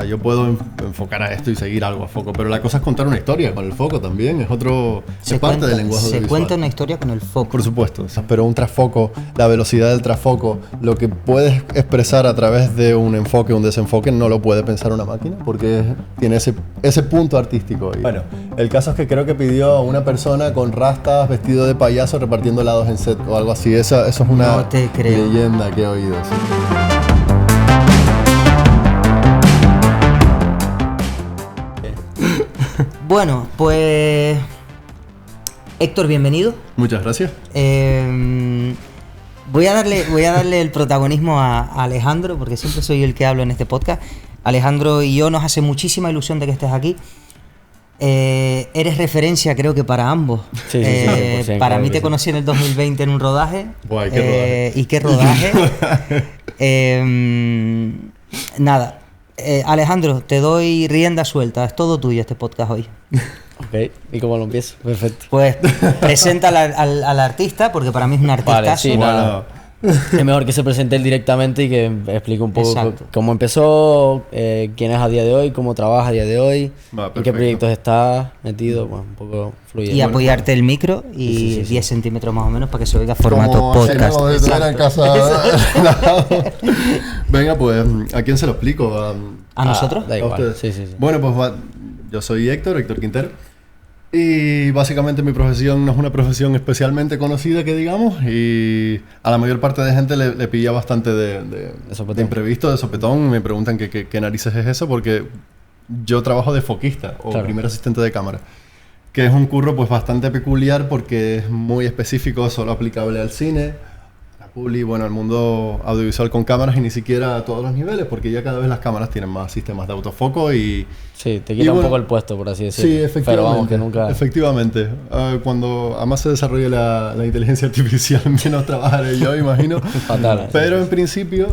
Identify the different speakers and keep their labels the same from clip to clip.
Speaker 1: Yo puedo enfocar a esto y seguir algo a foco, pero la cosa es contar una historia con el foco también, es parte del lenguaje audiovisual.
Speaker 2: Se cuenta una historia con el foco.
Speaker 1: Por supuesto, pero un trasfoco, la velocidad del trasfoco, lo que puedes expresar a través de un enfoque o un desenfoque no lo puede pensar una máquina porque tiene ese punto artístico ahí. Bueno, el caso es que creo que pidió a una persona con rastas, vestido de payaso, repartiendo helados en set o algo así. Eso es una leyenda que he oído. ¿Sí?
Speaker 2: Bueno, pues Héctor, bienvenido.
Speaker 1: Muchas gracias.
Speaker 2: Voy a darle el protagonismo a Alejandro, porque siempre soy el que hablo en este podcast. Alejandro y yo nos hace muchísima ilusión de que estés aquí. Eres referencia, creo que para ambos.
Speaker 3: Sí,
Speaker 2: para mí te conocí en el 2020 en un rodaje.
Speaker 1: Guay, qué rodaje.
Speaker 2: ¿Y qué rodaje? Nada. Alejandro, te doy rienda suelta, es todo tuyo este podcast hoy.
Speaker 3: Ok, ¿y cómo lo empiezo? Perfecto.
Speaker 2: Pues presenta al artista, porque para mí es un artistazo.
Speaker 3: Vale, sí, nada. Es mejor que se presente él directamente y que explique un poco cómo empezó, quién es a día de hoy, cómo trabaja a día de hoy, en qué proyectos está metido, bueno, un poco fluido.
Speaker 2: Y apoyarte el micro y 10 centímetros más o menos para que se oiga formato podcast.
Speaker 1: En casa. Venga, pues, ¿a quién se lo explico?
Speaker 2: ¿A nosotros?
Speaker 3: Da igual. Sí.
Speaker 1: Bueno, pues yo soy Héctor Quintero. Y básicamente mi profesión no es una profesión especialmente conocida, que digamos, y a la mayor parte de gente le pilla bastante de imprevisto, de sopetón. Me preguntan qué narices es eso, porque yo trabajo de foquista o primer asistente de cámara, que es un curro pues bastante peculiar porque es muy específico, solo aplicable al cine, publi, bueno, al mundo audiovisual con cámaras y ni siquiera a todos los niveles, porque ya cada vez las cámaras tienen más sistemas de autofoco y...
Speaker 3: Sí, te quita un poco el puesto, por así decirlo.
Speaker 1: Sí, efectivamente.
Speaker 3: Pero vamos, que nunca...
Speaker 1: Efectivamente. Cuando además se desarrolle la inteligencia artificial, menos trabajaré yo, imagino.
Speaker 3: Fatal.
Speaker 1: Pero en principio,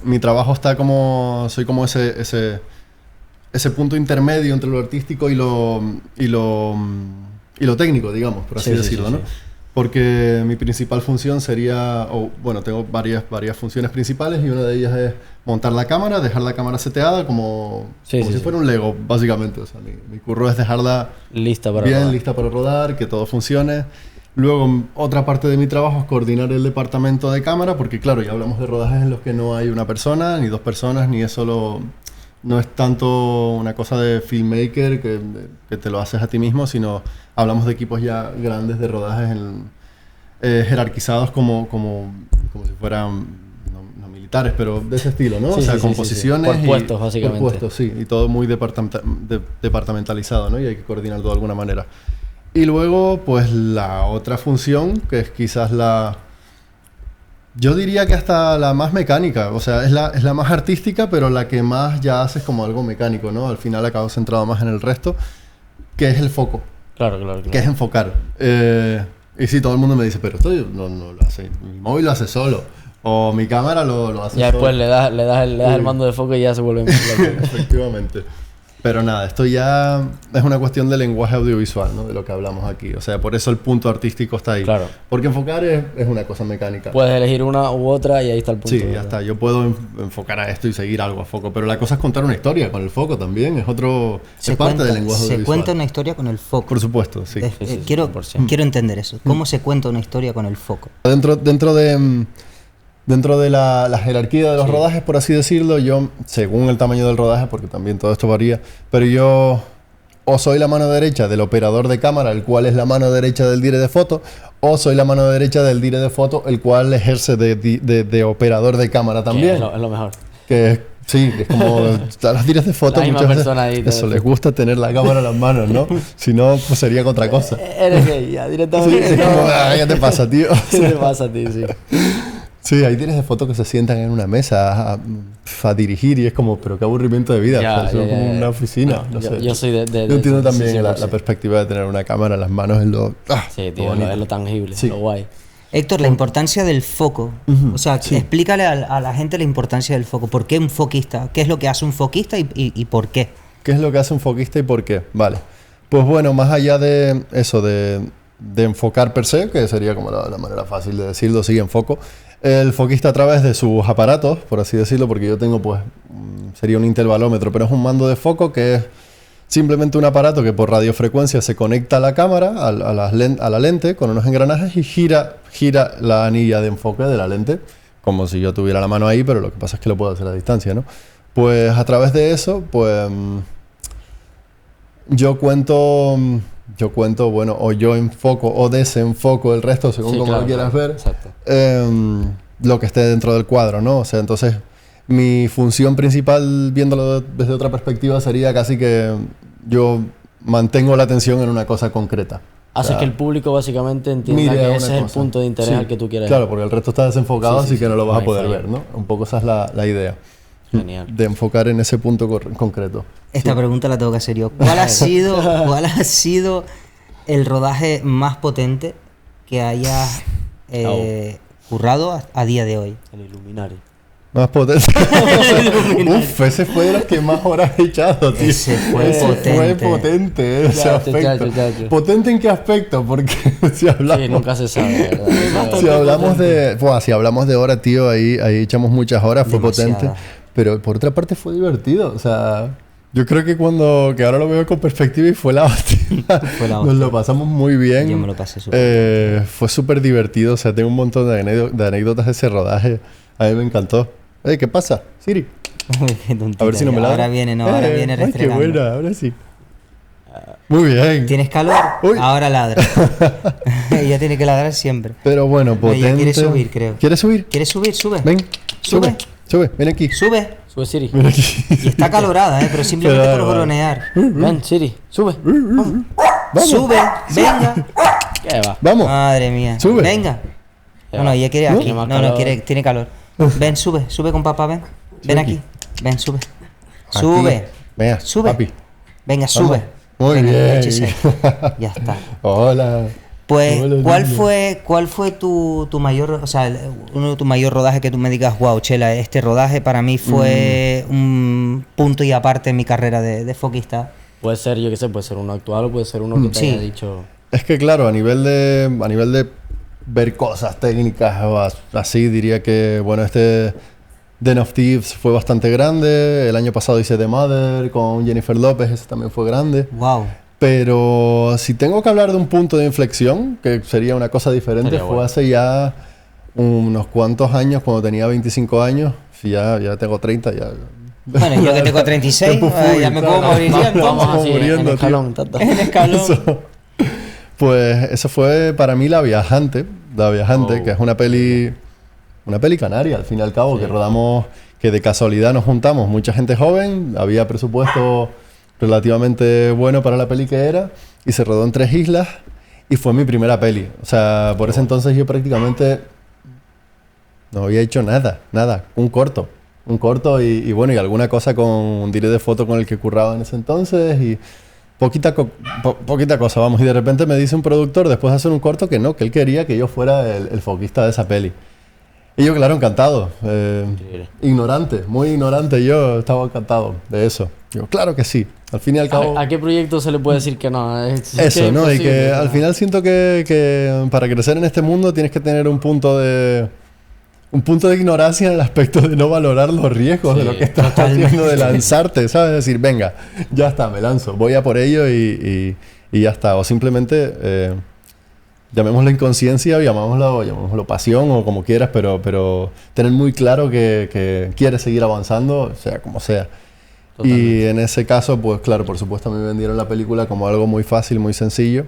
Speaker 1: mi trabajo está como... Soy como ese punto intermedio entre lo artístico y lo técnico, digamos, por así decirlo, ¿no? Porque mi principal función sería, tengo varias funciones principales y una de ellas es montar la cámara, dejar la cámara seteada como si fuera un Lego, básicamente. O sea, mi curro es dejarla lista para rodar, que todo funcione. Luego, otra parte de mi trabajo es coordinar el departamento de cámara, porque claro, ya hablamos de rodajes en los que no hay una persona, ni dos personas, ni es solo... No es tanto una cosa de filmmaker que te lo haces a ti mismo, sino hablamos de equipos ya grandes de rodajes jerarquizados como si fueran no militares, pero de ese estilo, ¿no? Con posiciones
Speaker 3: por puestos, básicamente.
Speaker 1: Por puestos, sí, y todo muy departamentalizado, ¿no? Y hay que coordinar todo de alguna manera. Y luego, pues la otra función, que es quizás yo diría que hasta la más mecánica, o sea, es la más artística, pero la que más ya haces como algo mecánico, ¿no? Al final acabo centrado más en el resto, que es el foco.
Speaker 3: Claro.
Speaker 1: Que es enfocar. Y sí, todo el mundo me dice, pero esto no lo hace, mi móvil lo hace solo, o mi cámara lo hace
Speaker 3: ya
Speaker 1: solo.
Speaker 3: Después le das el mando de foco y ya se vuelve
Speaker 1: Efectivamente. Pero nada, esto ya es una cuestión de lenguaje audiovisual, ¿no? De lo que hablamos aquí. O sea, por eso el punto artístico está ahí.
Speaker 3: Claro.
Speaker 1: Porque enfocar es una cosa mecánica.
Speaker 3: Puedes elegir una u otra y ahí está el punto.
Speaker 1: Sí, ya está. Yo puedo enfocar a esto y seguir algo a foco. Pero la cosa es contar una historia con el foco también. Es parte del lenguaje audiovisual.
Speaker 2: Se cuenta una historia con el foco.
Speaker 1: Por supuesto, sí.
Speaker 2: Quiero entender eso. ¿Cómo se cuenta una historia con el foco?
Speaker 1: Dentro de la jerarquía de los rodajes, por así decirlo, yo, según el tamaño del rodaje, porque también todo esto varía, pero yo o soy la mano derecha del operador de cámara, el cual es la mano derecha del dire de foto, o soy la mano derecha del dire de foto, el cual ejerce de operador de cámara también.
Speaker 3: Es lo mejor.
Speaker 1: Sí, es como a los dires de foto muchas veces eso les gusta tener la cámara en las manos, ¿no? Si no, pues sería otra cosa.
Speaker 3: Eres gay, ya directamente.
Speaker 1: Sí, es como, ¿qué te pasa, tío?
Speaker 3: ¿Qué te pasa a ti, sí?
Speaker 1: Sí, hay tires de fotos que se sientan en una mesa a dirigir y es como, pero qué aburrimiento de vida. Es como una oficina, no sé.
Speaker 3: Yo soy de
Speaker 1: yo entiendo también la perspectiva de tener una cámara en las manos en lo...
Speaker 3: sí, tío, es lo tangible, lo guay.
Speaker 2: Héctor, la importancia del foco. O sea, explícale a la gente la importancia del foco. ¿Por qué un foquista? ¿Qué es lo que hace un foquista y por qué?
Speaker 1: ¿Qué es lo que hace un foquista y por qué? Vale. Pues bueno, más allá de eso, de enfocar per se, que sería como la manera fácil de decirlo, sí, enfoco. El foquista a través de sus aparatos, por así decirlo, porque yo tengo pues, sería un intervalómetro, pero es un mando de foco que es simplemente un aparato que por radiofrecuencia se conecta a la cámara, a la lente, con unos engranajes y gira la anilla de enfoque de la lente, como si yo tuviera la mano ahí, pero lo que pasa es que lo puedo hacer a distancia, ¿no? Pues a través de eso, pues yo cuento, bueno, o yo enfoco o desenfoco el resto, según como lo quieras ver, lo que esté dentro del cuadro, ¿no? O sea, entonces mi función principal, viéndolo desde otra perspectiva, sería casi que yo mantengo la atención en una cosa concreta.
Speaker 3: Hace que el público básicamente entienda que ese es el punto de interés al que tú quieres.
Speaker 1: Claro, porque el resto está desenfocado, así que no lo vas a poder ver, ¿no? Un poco esa es la idea.
Speaker 3: Genial.
Speaker 1: De enfocar en ese punto concreto.
Speaker 2: Esta pregunta la tengo que hacer yo. ¿Cuál ha sido el rodaje más potente que hayas currado a día de hoy?
Speaker 3: El Illuminati.
Speaker 1: Más potente. Uf, ese fue de los que más horas he echado, tío.
Speaker 2: Ese fue potente.
Speaker 1: Ese aspecto. ¿Potente en qué aspecto? Porque si hablamos...
Speaker 3: Sí, nunca se sabe, ¿verdad?
Speaker 1: si hablamos de hora, tío, ahí echamos muchas horas, fue
Speaker 2: Demasiada.
Speaker 1: potente. Pero por otra parte fue divertido. O sea, yo creo que ahora lo veo con perspectiva y fue la hostia. Nos lo pasamos muy bien.
Speaker 2: Yo me lo pasé súper
Speaker 1: fue súper divertido. O sea, tengo un montón de anécdotas de ese rodaje. A mí me encantó. ¿Qué pasa? Siri. A ver si no me ladra.
Speaker 2: Ahora viene restregando.
Speaker 1: Qué buena, ahora sí. Muy bien.
Speaker 2: ¿Tienes calor?
Speaker 1: Uy.
Speaker 2: Ahora ladra. Ella tiene que ladrar siempre.
Speaker 1: Pero bueno, potente.
Speaker 2: Ella quiere subir, creo.
Speaker 1: ¿Quieres subir?
Speaker 2: ¿Quieres subir? Sube.
Speaker 1: Ven, sube, ven aquí.
Speaker 2: Sube.
Speaker 3: Sube, Siri.
Speaker 1: Ven aquí.
Speaker 2: Y está calorada, pero simplemente por bronear.
Speaker 3: Ven, Siri, sube.
Speaker 1: Vamos.
Speaker 2: Sube, venga.
Speaker 3: ¿Qué va?
Speaker 1: Vamos.
Speaker 2: Madre mía.
Speaker 1: Sube.
Speaker 2: Venga. No, ella quiere aquí. No, tiene calor. Ven, sube con papá, ven. Ven aquí. Ven, sube. Sube.
Speaker 1: Venga,
Speaker 2: Sube.
Speaker 1: papi.
Speaker 2: Venga, sube.
Speaker 1: Muy
Speaker 2: Venga,
Speaker 1: bien.
Speaker 2: échese. Ya está.
Speaker 1: Hola.
Speaker 2: Pues,
Speaker 1: Hola,
Speaker 2: ¿cuál fue tu mayor, o sea, uno de tus mayores rodajes que tú me digas, wow, Chela, este rodaje para mí fue un punto y aparte en mi carrera de foquista?
Speaker 3: Puede ser, yo qué sé, puede ser uno actual o puede ser uno que te haya dicho...
Speaker 1: Es que claro, a nivel de ver cosas técnicas o así, diría que, bueno, Den of Thieves fue bastante grande. El año pasado hice The Mother con Jennifer López, ese también fue grande.
Speaker 2: Wow.
Speaker 1: Pero si tengo que hablar de un punto de inflexión, que sería una cosa diferente, fue hace ya unos cuantos años, cuando tenía 25 años. Si ya tengo 30, ya...
Speaker 2: Bueno, yo que tengo 36, ya me puedo morir.
Speaker 3: Vamos así, en escalón.
Speaker 2: En escalón.
Speaker 1: Pues eso fue para mí La Viajante, que es una peli canaria, al fin y al cabo, que rodamos, que de casualidad nos juntamos mucha gente joven, había presupuesto relativamente bueno para la peli que era, y se rodó en 3 islas, y fue mi primera peli. O sea, por ese entonces yo prácticamente no había hecho nada, un corto y bueno, y alguna cosa con un director de foto con el que curraba en ese entonces, y poquita cosa, vamos, y de repente me dice un productor, después de hacer un corto, que él quería que yo fuera el foquista de esa peli. Y yo, claro, encantado. Ignorante, muy ignorante. Yo estaba encantado de eso. Digo, claro que sí. Al fin y al cabo...
Speaker 3: ¿A qué proyecto se le puede decir que no?
Speaker 1: Eso, ¿no? Y que al final siento que para crecer en este mundo tienes que tener un punto de ignorancia en el aspecto de no valorar los riesgos de lo que estás haciendo, de lanzarte, ¿sabes? Decir, venga, ya está, me lanzo. Voy a por ello y ya está. O simplemente... llamémoslo inconsciencia o llamémoslo pasión o como quieras, pero tener muy claro que quieres seguir avanzando, sea como sea. Totalmente. Y en ese caso, pues claro, por supuesto me vendieron la película como algo muy fácil, muy sencillo.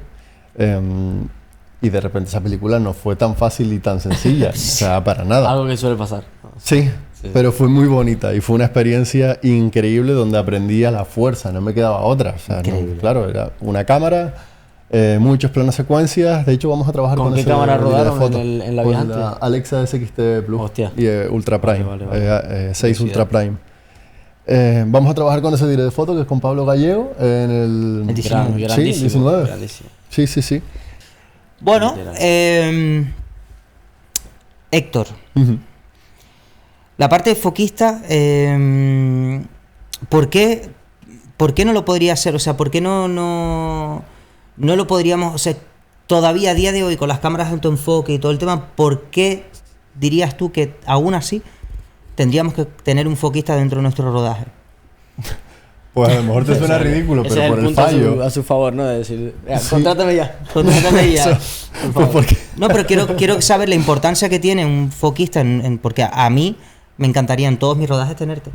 Speaker 1: Y de repente esa película no fue tan fácil y tan sencilla, o sea, para nada.
Speaker 3: Algo que suele pasar.
Speaker 1: Sí, pero fue muy bonita y fue una experiencia increíble donde aprendí a la fuerza, no me quedaba otra. O sea, claro, era una cámara... muchos planos secuencias. De hecho, vamos a trabajar con
Speaker 3: qué cámara rodaron en La Viajante?
Speaker 1: La Alexa SXT Plus.
Speaker 3: Hostia.
Speaker 1: Y Ultra Prime.
Speaker 3: Vale.
Speaker 1: 6 Ultra Prime. Vamos a trabajar con ese director de foto que es con Pablo Gallego en el...
Speaker 2: El 19.
Speaker 1: Sí, 19. Sí.
Speaker 2: Bueno, Héctor. La parte de foquista, ¿por qué no lo podría hacer? O sea, ¿por qué no lo podríamos, o sea, todavía a día de hoy, con las cámaras de autoenfoque y todo el tema, ¿por qué dirías tú que aún así tendríamos que tener un foquista dentro de nuestro rodaje?
Speaker 1: Pues a lo mejor te suena ridículo, pero por el fallo.
Speaker 3: A su favor, ¿no? De decir, contrátame ya.
Speaker 2: Contrátame ya. No, pero quiero saber la importancia que tiene un foquista, porque a mí me encantaría en todos mis rodajes tenerte.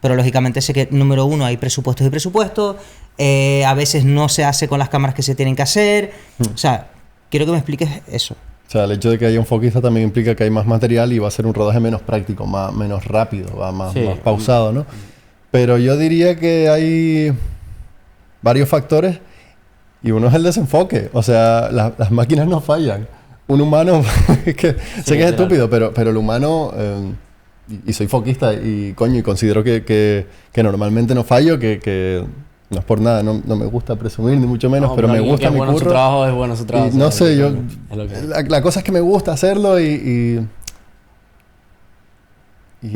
Speaker 2: Pero lógicamente sé que, número uno, hay presupuestos y presupuestos. A veces no se hace con las cámaras que se tienen que hacer. O sea, quiero que me expliques eso.
Speaker 1: O sea, el hecho de que haya un foquista también implica que hay más material y va a ser un rodaje menos práctico, menos rápido, más pausado, ¿no? Pero yo diría que hay varios factores y uno es el desenfoque. O sea, las máquinas no fallan. Un humano, sé que es estúpido, pero el humano, y soy foquista y considero que normalmente no fallo, que no es por nada, no me gusta presumir ni mucho menos, pero me gusta mi curro.
Speaker 3: Su trabajo es bueno, su trabajo.
Speaker 1: No sé, la cosa es que me gusta hacerlo y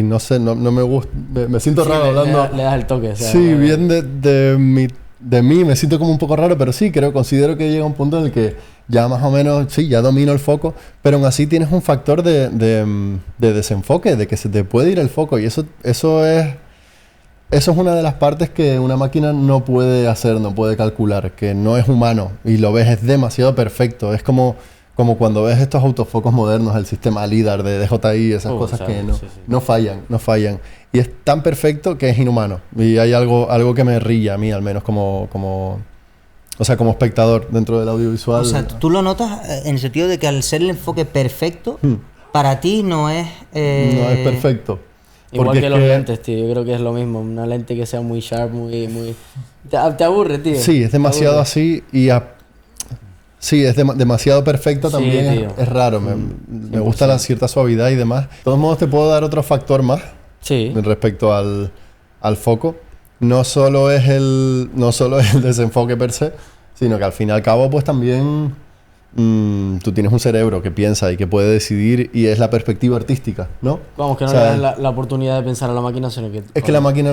Speaker 1: no sé, no me gusta, me siento raro hablando.
Speaker 3: Le das el toque. O sea,
Speaker 1: sí, bien de mí me siento como un poco raro, pero sí, considero que llega un punto en el que ya más o menos, sí, ya domino el foco, pero aún así tienes un factor de desenfoque, de que se te puede ir el foco y eso es una de las partes que una máquina no puede hacer, no puede calcular, que no es humano y lo ves, es demasiado perfecto, es como cuando ves estos autofocos modernos, el sistema LiDAR de DJI, esas cosas que no fallan. Y es tan perfecto que es inhumano. Y hay algo que me rilla a mí, al menos como espectador dentro del audiovisual.
Speaker 2: O sea, tú lo notas en el sentido de que al ser el enfoque perfecto, para ti no es...
Speaker 1: No es perfecto.
Speaker 3: Igual que los lentes, tío. Yo creo que es lo mismo. Una lente que sea muy sharp, muy... Te aburre, tío.
Speaker 1: Sí, es demasiado así y... Sí, es demasiado perfecta también, es raro, me gusta la cierta suavidad y demás. De todos modos te puedo dar otro factor más respecto al foco. No solo es el desenfoque per se, sino que al fin y al cabo pues también tú tienes un cerebro que piensa y que puede decidir y es la perspectiva artística, ¿no?
Speaker 3: Vamos, que no le das la oportunidad de pensar a la máquina, sino que...
Speaker 1: Es que la máquina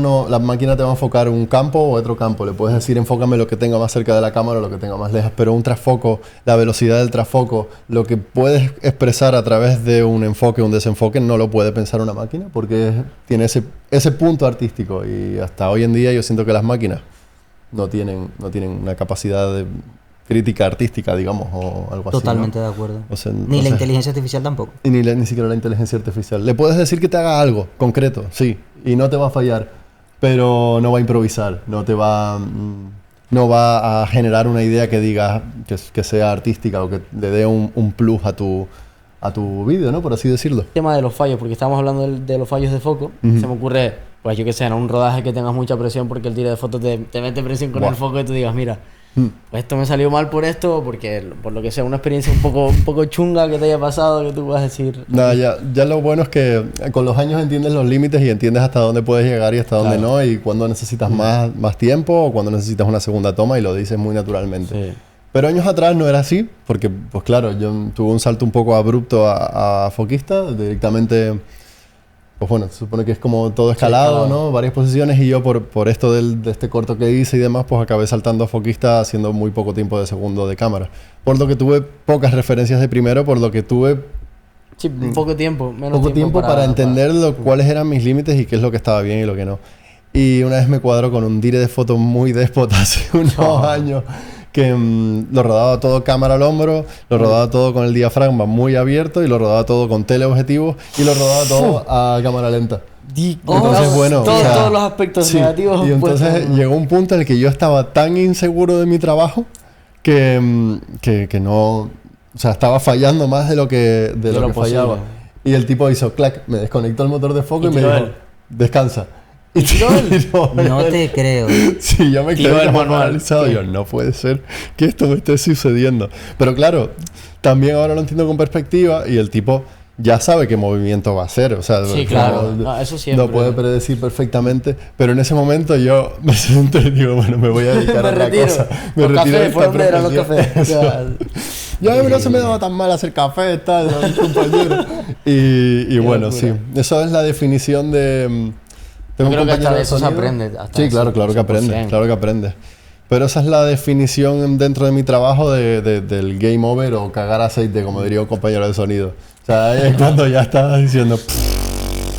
Speaker 1: te va a enfocar un campo o otro campo. Le puedes decir, enfócame lo que tenga más cerca de la cámara o lo que tenga más lejos, pero un trasfoco, la velocidad del trasfoco, lo que puedes expresar a través de un enfoque o un desenfoque, no lo puede pensar una máquina porque tiene ese punto artístico y hasta hoy en día yo siento que las máquinas no tienen una capacidad de crítica artística, digamos, o algo así.
Speaker 2: Totalmente de acuerdo. Ni la inteligencia artificial tampoco.
Speaker 1: Y ni siquiera la inteligencia artificial. Le puedes decir que te haga algo concreto, sí, y no te va a fallar, pero no va a improvisar, no va a generar una idea que diga que sea artística o que le dé un plus a tu vídeo, ¿no? Por así decirlo. El
Speaker 3: tema de los fallos, porque estábamos hablando de los fallos de foco, se me ocurre, pues yo que sé, en un rodaje que tengas mucha presión porque el tiro de foto te mete presión con el foco y tú digas, mira, pues esto me salió mal por esto, porque por lo que sea, una experiencia un poco chunga que te haya pasado, que tú vas a decir...
Speaker 1: Nada, ya lo bueno es que con los años entiendes los límites y entiendes hasta dónde puedes llegar y hasta dónde no, y cuándo necesitas más tiempo o cuándo necesitas una segunda toma y lo dices muy naturalmente. Sí. Pero años atrás no era así, porque, pues claro, yo tuve un salto un poco abrupto a foquista, directamente... Pues bueno, se supone que es como todo escalado, ¿no? Varias posiciones y yo por esto de este corto que hice y demás, pues acabé saltando a foquista haciendo muy poco tiempo de segundo de cámara. Por lo que tuve pocas referencias de primero, por lo que tuve...
Speaker 3: Sí, poco tiempo, menos
Speaker 1: poco tiempo para entender cuáles eran mis límites y qué es lo que estaba bien y lo que no. Y una vez me cuadró con un dire de foto muy déspota hace unos años, que lo rodaba todo cámara al hombro, lo rodaba todo con el diafragma muy abierto y lo rodaba todo con teleobjetivos y lo rodaba todo a cámara lenta. Entonces, bueno,
Speaker 3: todos los aspectos negativos.
Speaker 1: Y entonces llegó un punto en el que yo estaba tan inseguro de mi trabajo que no... O sea, estaba fallando más de lo que fallaba. Y el tipo hizo clac, me desconectó el motor de foco y me dijo, descansa.
Speaker 2: ¿Y no te creo.
Speaker 1: Sí, yo me quedé paralizado. Yo, no puede ser que esto me esté sucediendo. Pero claro, también ahora lo entiendo con perspectiva y el tipo ya sabe qué movimiento va a hacer. O sea,
Speaker 3: sí, claro. Eso siempre.
Speaker 1: Lo puede predecir perfectamente. Pero en ese momento yo me senté y digo, bueno, me voy a dedicar a otra cosa. Me retiro de esta profesión. Ya no se me daba tan mal hacer café, tal, compañero. Y bueno, sí. Eso es la definición de...
Speaker 3: Yo creo que hasta de eso se aprende.
Speaker 1: Sí, claro que aprende. Pero esa es la definición dentro de mi trabajo del game over o cagar aceite, como diría un compañero de sonido. O sea, ahí es cuando ya estás diciendo,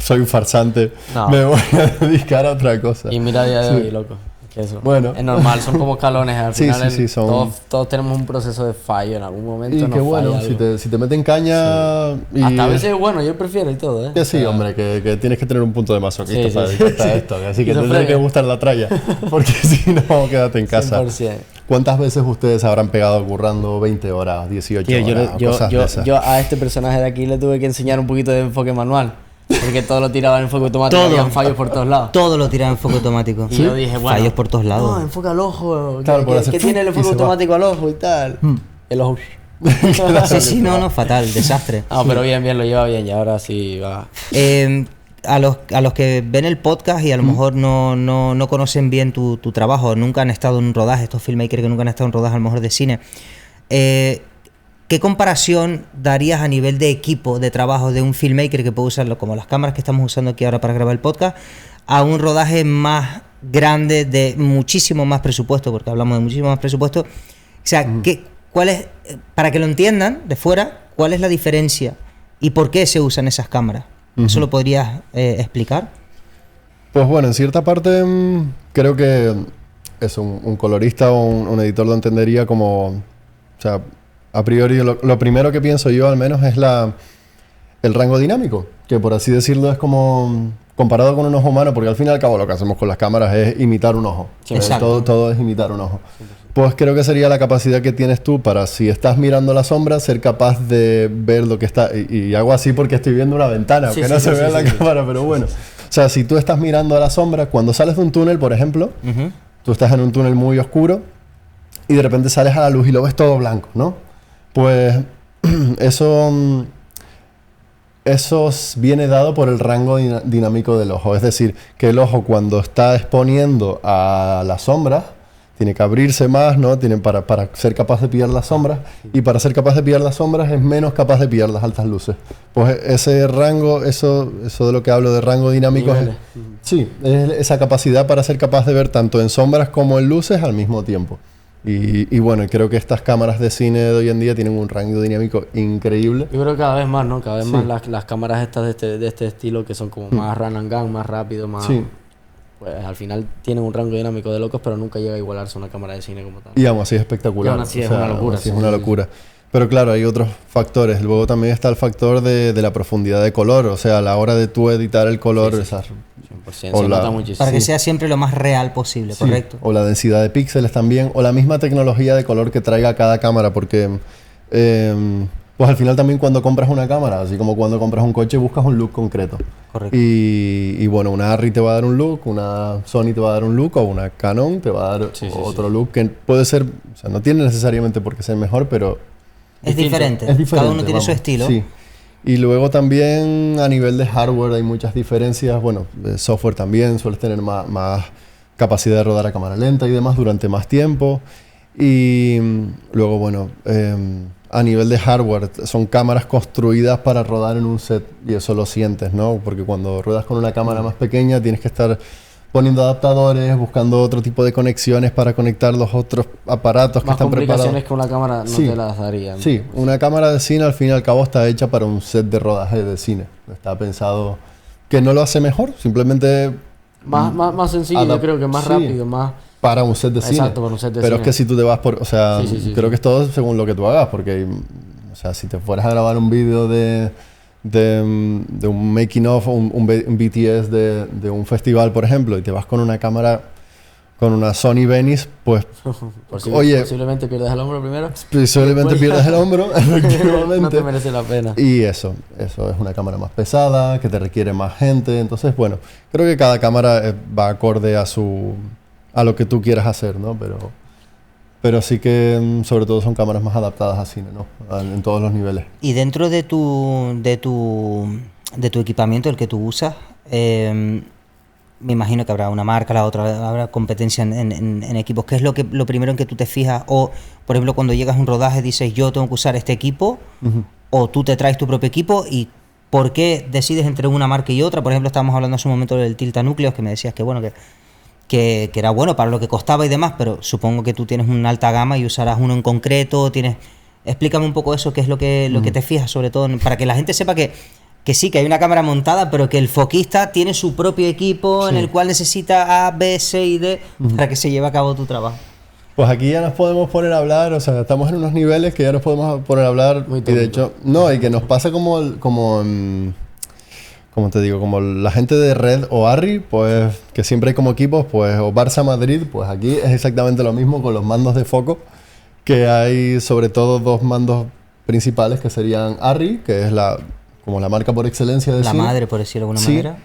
Speaker 1: soy un farsante, me voy a dedicar a otra cosa.
Speaker 3: Y mira a día de hoy, loco. Eso.
Speaker 1: Bueno.
Speaker 3: Es normal, son como escalones. Al final
Speaker 1: son...
Speaker 3: todos tenemos un proceso de fallo en algún momento.
Speaker 1: Y qué bueno, si te meten caña...
Speaker 3: Y hasta a veces, bueno, yo prefiero y todo, ¿eh?
Speaker 1: Que sí, hombre, que tienes que tener un punto de masoquista para dedicarte a esto. Así que te tiene que gustar la tralla. Porque si no, quédate en casa. 100%. ¿Cuántas veces ustedes habrán pegado currando 20 horas, 18 horas?
Speaker 3: Yo a este personaje de aquí le tuve que enseñar un poquito de enfoque manual. Porque todo lo tiraba en enfoque automático. Habían fallos por todos lados.
Speaker 2: Todo lo tiraba en enfoque automático.
Speaker 3: Y yo dije, bueno,
Speaker 2: fallos por todos lados.
Speaker 3: No, enfoca al ojo.
Speaker 1: Claro,
Speaker 3: ¿Qué tiene el enfoque automático al ojo y tal? El ojo.
Speaker 2: Sí, no, fatal, desastre.
Speaker 3: No, pero bien, lo lleva bien y ahora sí va.
Speaker 2: A los que ven el podcast y a lo mejor no conocen bien tu trabajo, nunca han estado en un rodaje, estos filmmakers que nunca han estado en un rodaje a lo mejor de cine, ¿qué comparación darías a nivel de equipo de trabajo de un filmmaker que puede usarlo como las cámaras que estamos usando aquí ahora para grabar el podcast a un rodaje más grande de muchísimo más presupuesto? Porque hablamos de muchísimo más presupuesto. O sea, ¿cuál es, para que lo entiendan de fuera, cuál es la diferencia y por qué se usan esas cámaras? ¿Eso lo podrías explicar?
Speaker 1: Pues bueno, en cierta parte creo que es un colorista o un editor lo entendería como... O sea, a priori, lo primero que pienso yo al menos es el rango dinámico, que por así decirlo es como comparado con un ojo humano, porque al fin y al cabo lo que hacemos con las cámaras es imitar un ojo. Todo es imitar un ojo. Pues creo que sería la capacidad que tienes tú para, si estás mirando la sombra, ser capaz de ver lo que está... Y hago así porque estoy viendo una ventana, aunque no se vea en la cámara, pero bueno. O sea, si tú estás mirando a la sombra, cuando sales de un túnel, por ejemplo, tú estás en un túnel muy oscuro y de repente sales a la luz y lo ves todo blanco, ¿no? Pues eso viene dado por el rango dinámico del ojo. Es decir, que el ojo cuando está exponiendo a las sombras tiene que abrirse más, ¿no? Para ser capaz de pillar las sombras. Y para ser capaz de pillar las sombras es menos capaz de pillar las altas luces. Pues ese rango, eso de lo que hablo de rango dinámico es esa capacidad para ser capaz de ver tanto en sombras como en luces al mismo tiempo. Y bueno, creo que estas cámaras de cine de hoy en día tienen un rango dinámico increíble.
Speaker 3: Yo creo que cada vez más, ¿no? Cada vez más las cámaras estas de este estilo que son como más run and gun, más rápido, más... Pues al final tienen un rango dinámico de locos, pero nunca llega a igualarse a una cámara de cine como tal.
Speaker 1: Y aún así es espectacular.
Speaker 3: Y aún así es una locura.
Speaker 1: Es una locura. Pero claro, hay otros factores. Luego también está el factor de la profundidad de color. O sea, a la hora de tú editar el color...
Speaker 3: Esas, 100%, se nota muchísimo.
Speaker 2: Para que sea siempre lo más real posible, correcto.
Speaker 1: O la densidad de píxeles también. O la misma tecnología de color que traiga cada cámara. Porque... pues al final también cuando compras una cámara, así como cuando compras un coche, buscas un look concreto.
Speaker 2: Correcto.
Speaker 1: Y bueno, una Arri te va a dar un look, una Sony te va a dar un look, o una Canon te va a dar otro look que puede ser, o sea, no tiene necesariamente por qué ser mejor, pero...
Speaker 2: Es diferente. Cada uno tiene su estilo.
Speaker 1: Sí. Y luego también a nivel de hardware hay muchas diferencias. Bueno, de software también, sueles tener más capacidad de rodar a cámara lenta y demás durante más tiempo. Y luego, bueno... a nivel de hardware, son cámaras construidas para rodar en un set y eso lo sientes, ¿no? Porque cuando ruedas con una cámara más pequeña tienes que estar poniendo adaptadores, buscando otro tipo de conexiones para conectar los otros aparatos que están preparados.
Speaker 3: Más complicaciones que una cámara no te las daría.
Speaker 1: Sí, una cámara de cine al fin y al cabo está hecha para un set de rodaje de cine. Está pensado que no lo hace mejor, simplemente...
Speaker 3: Más sencillo, yo creo que más rápido, más...
Speaker 1: Para un set de cine.
Speaker 3: Exacto, para un set de
Speaker 1: Pero
Speaker 3: cine.
Speaker 1: es que si tú te vas por... O sea, creo que es todo según lo que tú hagas, porque... O sea, si te fueras a grabar un vídeo de un making of, un BTS de un festival, por ejemplo, y te vas con una cámara, con una Sony Venice, pues...
Speaker 3: Posiblemente pierdas el hombro primero.
Speaker 1: Posiblemente pierdas el hombro, efectivamente.
Speaker 3: No te merece la pena.
Speaker 1: Y eso es una cámara más pesada, que te requiere más gente. Entonces, bueno, creo que cada cámara va acorde a lo que tú quieras hacer, ¿no? Pero sí que sobre todo son cámaras más adaptadas a cine, ¿no? En todos los niveles.
Speaker 2: Y dentro de tu equipamiento, el que tú usas, me imagino que habrá una marca, la otra, habrá competencia en equipos. ¿Qué es lo primero en que tú te fijas? O, por ejemplo, cuando llegas a un rodaje dices, yo tengo que usar este equipo, o tú te traes tu propio equipo, y ¿por qué decides entre una marca y otra? Por ejemplo, estábamos hablando hace un momento del Tilta Núcleos, que me decías que, bueno, que que era bueno para lo que costaba y demás, pero supongo que tú tienes una alta gama y usarás uno en concreto, Explícame un poco eso, qué es lo que te fijas, sobre todo, para que la gente sepa que sí, que hay una cámara montada, pero que el foquista tiene su propio equipo en el cual necesita A, B, C y D para que se lleve a cabo tu trabajo.
Speaker 1: Pues aquí ya nos podemos poner a hablar, o sea, estamos en unos niveles que ya nos podemos poner a hablar, y de hecho, y que nos pasa como te digo, como la gente de Red o Arri, pues que siempre hay como equipos, pues o Barça Madrid, pues aquí es exactamente lo mismo con los mandos de foco, que hay sobre todo 2 mandos principales que serían Arri, que es como la marca por excelencia de cine.
Speaker 2: Madre, por decirlo de alguna manera.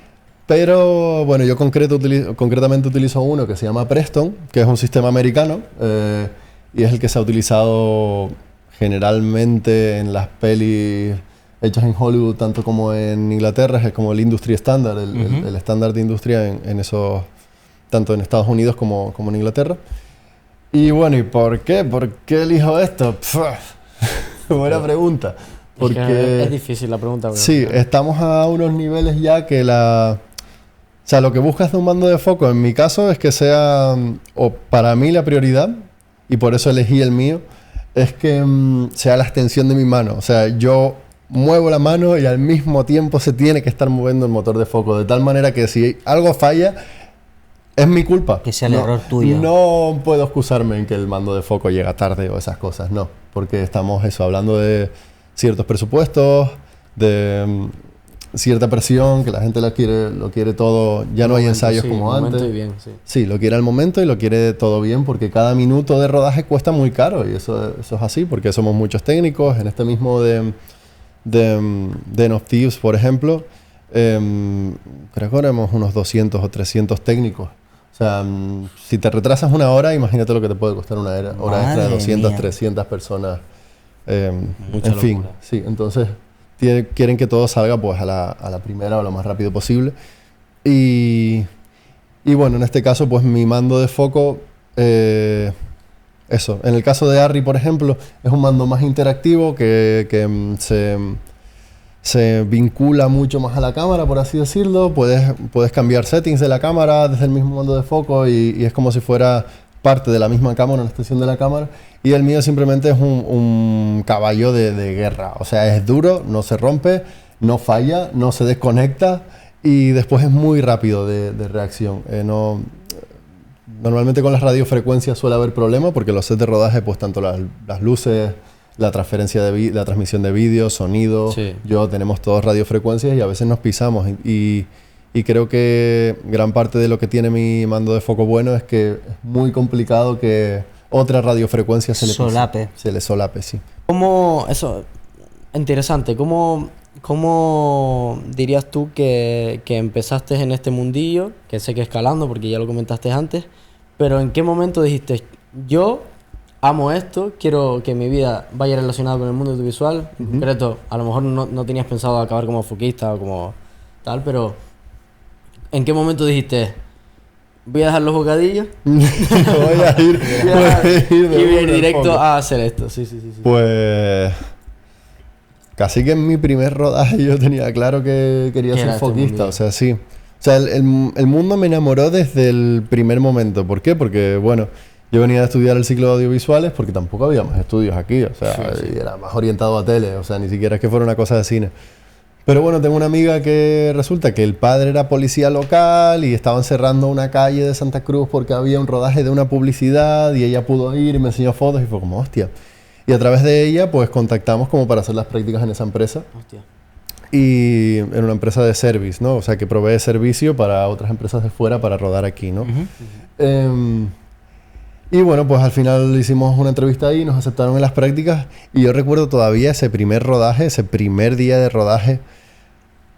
Speaker 1: Pero bueno, yo concretamente utilizo uno que se llama Preston, que es un sistema americano y es el que se ha utilizado generalmente en las pelis hechas en Hollywood, tanto como en Inglaterra, es como el industry standard, el estándar de industria en esos, tanto en Estados Unidos como en Inglaterra. Y bueno, ¿y por qué? ¿Por qué elijo esto? Buena pregunta. Porque
Speaker 3: es difícil la pregunta. Pero
Speaker 1: sí, estamos a unos niveles ya que o sea, lo que buscas de un mando de foco, en mi caso, es que sea, o para mí la prioridad, y por eso elegí el mío, es que sea la extensión de mi mano. O sea, yo muevo la mano y al mismo tiempo se tiene que estar moviendo el motor de foco, de tal manera que si algo falla, es mi culpa.
Speaker 2: Que sea el error tuyo.
Speaker 1: No puedo excusarme en que el mando de foco llega tarde o esas cosas, no. Porque estamos hablando de ciertos presupuestos, de cierta presión, que la gente lo quiere todo, ya no hay ensayos como antes.
Speaker 3: Y bien,
Speaker 1: sí, lo quiere al momento y lo quiere todo bien, porque cada minuto de rodaje cuesta muy caro, y eso es así, porque somos muchos técnicos. En este mismo de Den of Thieves, por ejemplo, creo que éramos unos 200 o 300 técnicos. O sea, si te retrasas una hora, imagínate lo que te puede costar una hora extra de 200, 300 personas. En fin, locura. Sí, entonces quieren que todo salga pues a la primera o lo más rápido posible. Y bueno, en este caso, pues mi mando de foco, eso. En el caso de Arri, por ejemplo, es un mando más interactivo que se vincula mucho más a la cámara, por así decirlo. Puedes cambiar settings de la cámara desde el mismo mando de foco y es como si fuera parte de la misma cámara, una extensión de la cámara. Y el mío simplemente es un caballo de guerra. O sea, es duro, no se rompe, no falla, no se desconecta y después es muy rápido de reacción. Normalmente con las radiofrecuencias suele haber problemas porque los sets de rodaje, pues tanto las luces, la transmisión de vídeo, sonido, tenemos todos radiofrecuencias y a veces nos pisamos y creo que gran parte de lo que tiene mi mando de foco bueno es que es muy complicado que otra radiofrecuencia se le solape, sí.
Speaker 3: Eso, interesante, ¿cómo dirías tú que empezaste en este mundillo? Que sé que escalando, porque ya lo comentaste antes, pero ¿en qué momento dijiste, yo amo esto, quiero que mi vida vaya relacionada con el mundo audiovisual? En concreto, a lo mejor no tenías pensado acabar como foquista o como tal, pero ¿en qué momento dijiste, voy a dejar los bocadillos?
Speaker 1: voy a ir
Speaker 3: directo a hacer esto? Sí.
Speaker 1: Pues casi que en mi primer rodaje yo tenía claro que quería ser foquista, o sea, sí. O sea, el mundo me enamoró desde el primer momento. ¿Por qué? Porque, bueno, yo venía a estudiar el ciclo de audiovisuales porque tampoco había más estudios aquí, o sea, era más orientado a tele, o sea, ni siquiera es que fuera una cosa de cine. Pero bueno, tengo una amiga que resulta que el padre era policía local y estaban cerrando una calle de Santa Cruz porque había un rodaje de una publicidad y ella pudo ir y me enseñó fotos y fue como, hostia. Y a través de ella, pues contactamos como para hacer las prácticas en esa empresa. Hostia. Y en una empresa de service, ¿no? O sea, que provee servicio para otras empresas de fuera para rodar aquí, ¿no? Y bueno, pues al final hicimos una entrevista ahí, nos aceptaron en las prácticas y yo recuerdo todavía ese primer rodaje, ese primer día de rodaje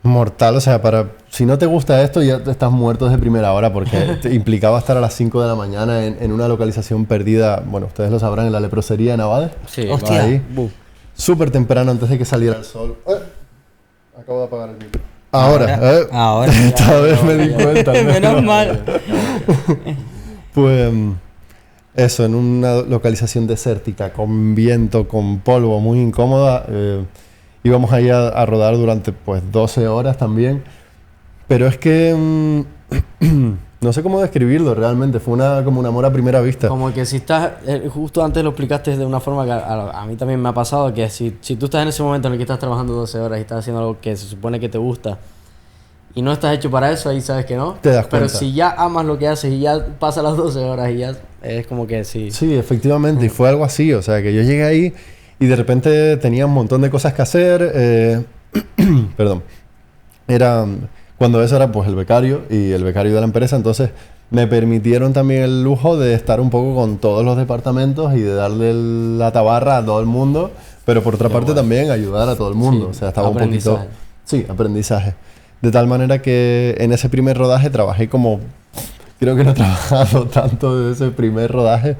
Speaker 1: mortal. O sea, si no te gusta esto ya estás muerto desde primera hora porque te implicaba estar a las 5 de la mañana en una localización perdida, bueno, ustedes lo sabrán, en la leprosería de Navades.
Speaker 2: Sí, hostia.
Speaker 1: Ahí, súper temprano antes de que saliera el sol. Acabo de apagar el micro. Ahora. Esta vez me di cuenta.
Speaker 2: Menos mal.
Speaker 1: Pues eso, en una localización desértica, con viento, con polvo, muy incómoda. Íbamos ahí a rodar durante pues 12 horas también. Pero es que No sé cómo describirlo realmente, fue como un amor a primera vista.
Speaker 3: Como que si estás, justo antes lo explicaste de una forma que a mí también me ha pasado, que si tú estás en ese momento en el que estás trabajando 12 horas y estás haciendo algo que se supone que te gusta y no estás hecho para eso, ahí sabes que no.
Speaker 1: Te das cuenta.
Speaker 3: Pero si ya amas lo que haces y ya pasan las 12 horas y ya es como que sí.
Speaker 1: Sí, efectivamente, y fue algo así, o sea, que yo llegué ahí y de repente tenía un montón de cosas que hacer, perdón, cuando eso era pues el becario y el becario de la empresa, entonces me permitieron también el lujo de estar un poco con todos los departamentos y de darle la tabarra a todo el mundo, pero por otra parte también ayudar a todo el mundo, o sea, estaba un poquito... Sí, aprendizaje. De tal manera que en ese primer rodaje trabajé como... Creo que no he trabajado tanto desde ese primer rodaje,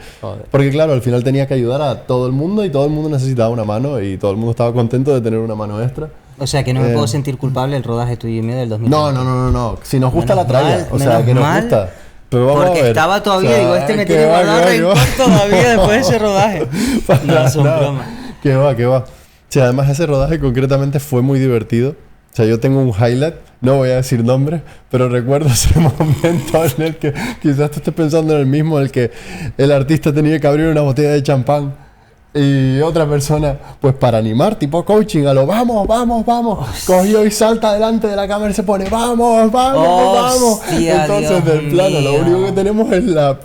Speaker 1: porque claro, al final tenía que ayudar a todo el mundo y todo el mundo necesitaba una mano y todo el mundo estaba contento de tener una mano extra.
Speaker 2: O sea, que no me puedo sentir culpable el rodaje tuyo y mío del 2020.
Speaker 1: No. Si nos gusta la tralla, o sea, que nos gusta. Pero vamos
Speaker 2: porque
Speaker 1: a ver.
Speaker 2: estaba todavía, o sea, digo, este me tiene guardado rencor todavía después de ese rodaje. No, son bromas.
Speaker 1: Que va. O sea, además ese rodaje concretamente fue muy divertido. O sea, yo tengo un highlight, no voy a decir nombres, pero recuerdo ese momento en el que quizás tú estés pensando en el mismo, en el que el artista tenía que abrir una botella de champán y otra persona, pues para animar, tipo coaching, a lo vamos, cogió y salta delante de la cámara y se pone vamos. Entonces del plano lo único que tenemos es la...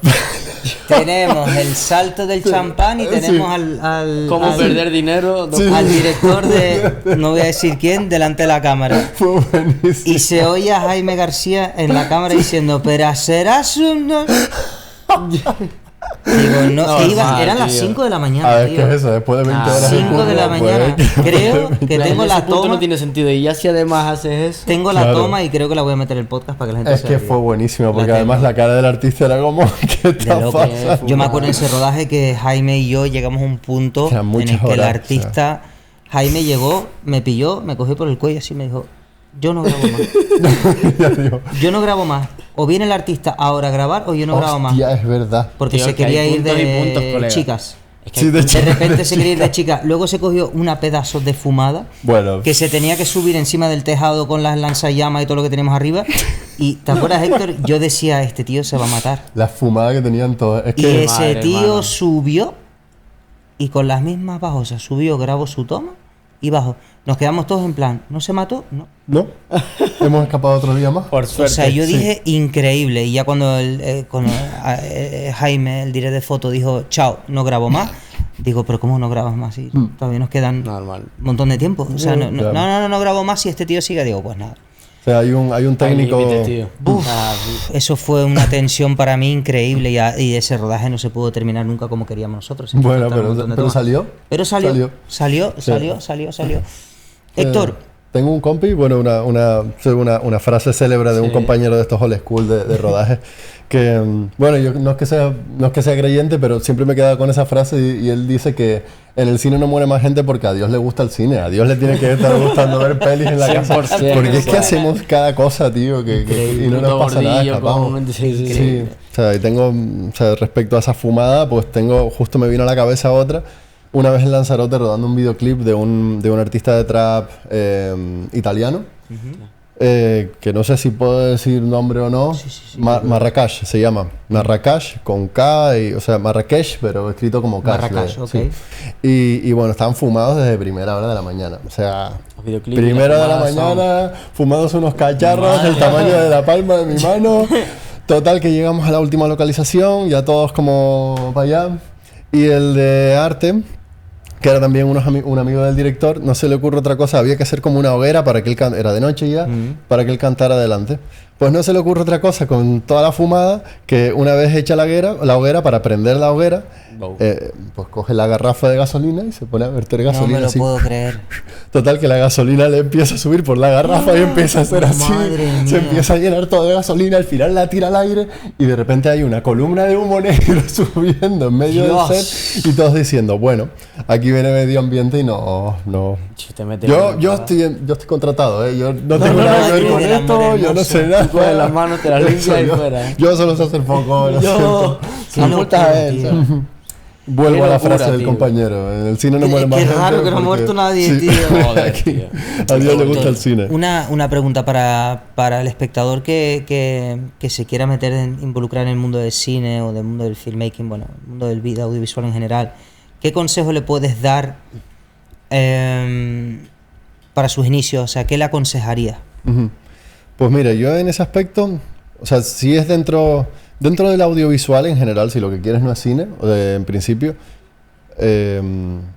Speaker 2: Tenemos el salto del champán y tenemos al
Speaker 3: cómo perder dinero,
Speaker 2: al director de, no voy a decir quién, delante de la cámara.
Speaker 1: Fue buenísimo.
Speaker 2: Y se oye a Jaime García en la cámara diciendo, pero serás un... Digo, eran las 5 de la mañana.
Speaker 1: A ver, ¿qué es eso? Después de 20 horas.
Speaker 2: 5 de la mañana. Creo que tengo la toma.
Speaker 3: No tiene sentido. Y ya si además haces eso.
Speaker 2: Tengo la toma y creo que la voy a meter en el podcast para que la gente
Speaker 1: se vea. Es que fue buenísimo, porque además la cara del artista era como, ¿qué está pasando?
Speaker 2: Yo me acuerdo en ese rodaje que Jaime y yo llegamos a un punto en el que el artista, Jaime llegó, me pilló, me cogió por el cuello así y me dijo, yo no grabo más. Yo no grabo más. O viene el artista ahora a grabar o yo no grabo más.
Speaker 1: Ya es verdad.
Speaker 2: Porque tío, se quería ir de chicas. Es que
Speaker 1: de
Speaker 2: repente se quería ir de chicas. Luego se cogió una pedazo de fumada que se tenía que subir encima del tejado con las lanzallamas y todo lo que tenemos arriba. Y ¿te acuerdas, Héctor? Yo decía, este tío se va a matar.
Speaker 1: La fumada que tenían todas.
Speaker 2: Y ese tío subió y con las mismas bajosas subió, grabó su toma y bajó. Nos quedamos todos en plan, ¿no se mató?
Speaker 1: No. Hemos escapado otro día más.
Speaker 3: Por suerte.
Speaker 2: O sea, yo dije increíble. Y ya cuando Jaime, el director de foto, dijo, chao, no grabo más. Digo, pero ¿cómo no grabas más? Si todavía nos quedan un montón de tiempo. O sea, no grabo más si este tío sigue. Digo, pues nada.
Speaker 1: O sea, hay un técnico...
Speaker 2: Eso fue una tensión para mí increíble y ese rodaje no se pudo terminar nunca como queríamos nosotros.
Speaker 1: Bueno, pero salió.
Speaker 2: Pero salió. Héctor.
Speaker 1: Tengo un compi, bueno, una frase célebre de un compañero de estos old school de rodaje, que, bueno, yo no es que sea creyente, pero siempre me he quedado con esa frase y él dice que en el cine no muere más gente porque a Dios le gusta el cine, a Dios le tiene que estar gustando ver pelis en la casa, porque es que hacemos cada cosa, tío, y no nos pasa nada, escapamos. Sí. O sea, y tengo, respecto a esa fumada, pues justo me vino a la cabeza otra. Una vez en Lanzarote rodando un videoclip de un artista de trap italiano, que no sé si puedo decir nombre o no, Marrakech se llama, Marrakech con K, o sea Marrakech pero escrito como K.
Speaker 2: Marrakech, ok.
Speaker 1: Y bueno, estaban fumados desde primera hora de la mañana, o sea, primera hora de la mañana, fumados unos cacharros del tamaño de la palma de mi mano. Total que llegamos a la última localización, ya todos como para allá, y el de arte, que era también un amigo del director, no se le ocurre otra cosa, había que hacer como una hoguera para que él era de noche ya, para que él cantara adelante. Pues no se le ocurre otra cosa con toda la fumada, que una vez hecha la hoguera, para prender la hoguera, pues coge la garrafa de gasolina y se pone a verter gasolina.
Speaker 2: No me lo
Speaker 1: así.
Speaker 2: puedo creer.
Speaker 1: Total que la gasolina le empieza a subir por la garrafa y empieza a hacer así. Se empieza a llenar todo de gasolina, al final la tira al aire y de repente hay una columna de humo negro subiendo en medio del set y todos diciendo, bueno, aquí viene medio ambiente y no. Yo estoy contratado, yo no tengo nada que ver con esto, yo no sé nada.
Speaker 3: Con las manos te las limpias y fuera.
Speaker 1: Yo solo sé hacer foco,
Speaker 2: no multas a él.
Speaker 1: Vuelvo a la frase del compañero. En el cine no muere más gente.
Speaker 2: Qué raro que no ha muerto nadie, tío.
Speaker 1: Joder, a Dios le gusta el cine.
Speaker 2: Una pregunta para el espectador que se quiera involucrar en el mundo del cine o del mundo del filmmaking, bueno, el mundo del video audiovisual en general. ¿Qué consejo le puedes dar para sus inicios? O sea, ¿qué le aconsejarías?
Speaker 1: Pues mira, yo en ese aspecto, o sea, si es dentro del audiovisual en general, si lo que quieres no es cine, en principio,